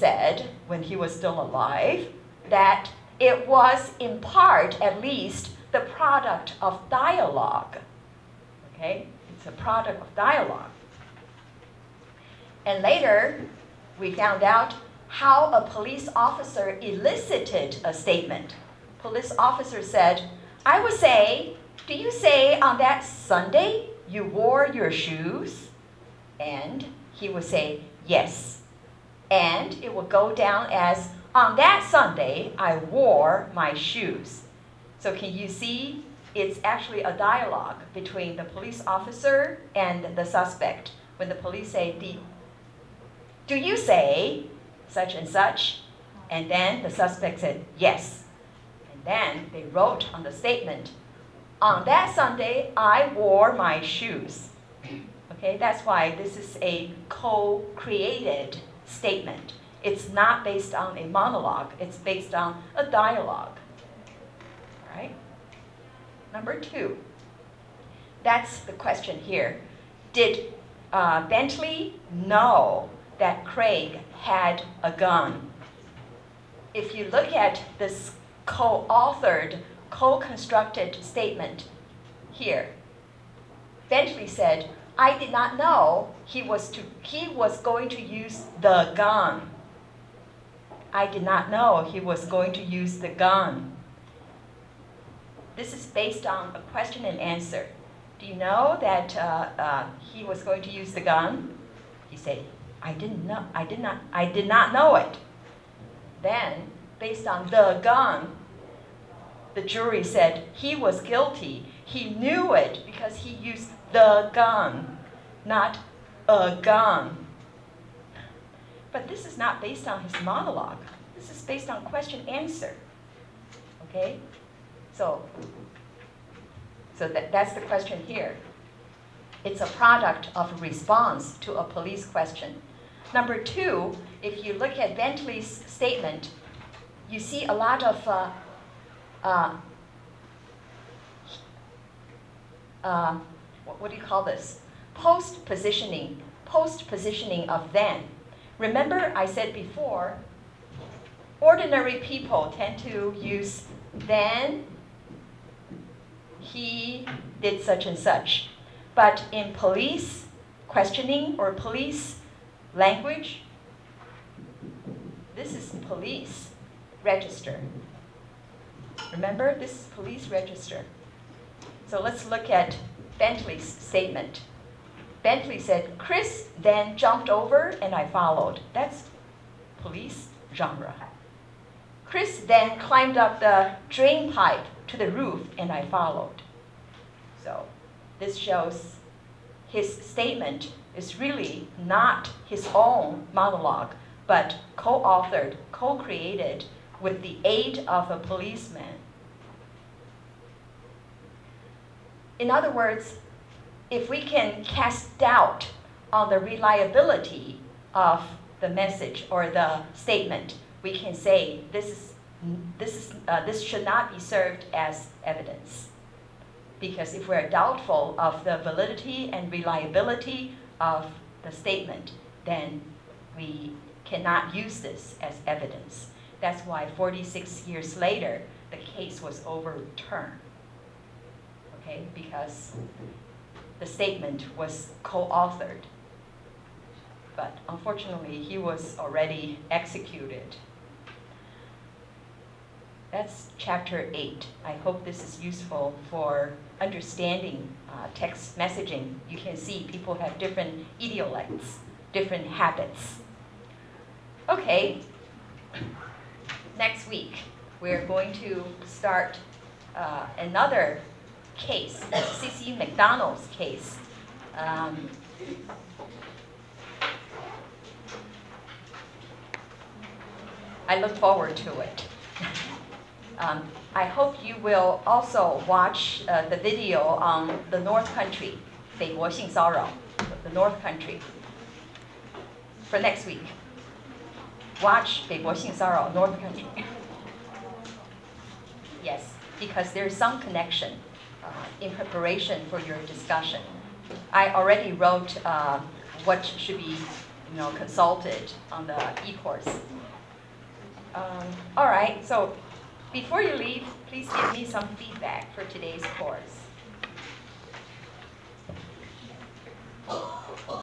said, when he was still alive, that it was in part, at least, the product of dialogue. Okay? It's a product of dialogue. And later, we found out how a police officer elicited a statement. Police officer said, I would say, do you say on that Sunday you wore your shoes? And he would say, yes. And it would go down as, on that Sunday, I wore my shoes. So can you see? It's actually a dialogue between the police officer and the suspect. When the police say, do you say such and such? And then the suspect said, yes. And then they wrote on the statement, on that Sunday, I wore my shoes. Okay, that's why this is a co-created statement. It's not based on a monologue. It's based on a dialogue. All right? Number 2. That's the question here. Did Bentley know that Craig had a gun? If you look at this co-authored, co-constructed statement here, Bentley said, I did not know he was going to use the gun. I did not know he was going to use the gun. This is based on a question and answer. Do you know that he was going to use the gun? He said, I didn't know. I did not know it. Then, based on the gun, the jury said he was guilty. He knew it because he used the gun, not a gun. But this is not based on his monologue. This is based on question-answer. Okay? So that's the question here. It's a product of a response to a police question. Number 2, if you look at Bentley's statement, you see a lot of what do you call this? Post-positioning of then. Remember I said before, ordinary people tend to use then, he did such and such. But in police questioning or police language, this is police register. Remember, this is police register. So let's look at Bentley's statement. Bentley said, Chris then jumped over and I followed. That's police genre. Chris then climbed up the drain pipe to the roof and I followed. So this shows his statement is really not his own monologue, but co-authored, co-created with the aid of a policeman. In other words, if we can cast doubt on the reliability of the message or the statement, we can say this should not be served as evidence. Because if we're doubtful of the validity and reliability of the statement, then we cannot use this as evidence. That's why 46 years later, the case was overturned. Okay, because the statement was co-authored. But unfortunately, he was already executed. That's chapter 8. I hope this is useful for understanding text messaging. You can see people have different idiolects, different habits. Okay, next week we're going to start another case, C.C. McDonald's case. I look forward to it. I hope you will also watch the video on the North Country, 北国性骚扰, the North Country, for next week. Watch 北国性骚扰, North Country. Yes, because there's some connection in preparation for your discussion. I already wrote what should be consulted on the e-course. All right, so before you leave, please give me some feedback for today's course.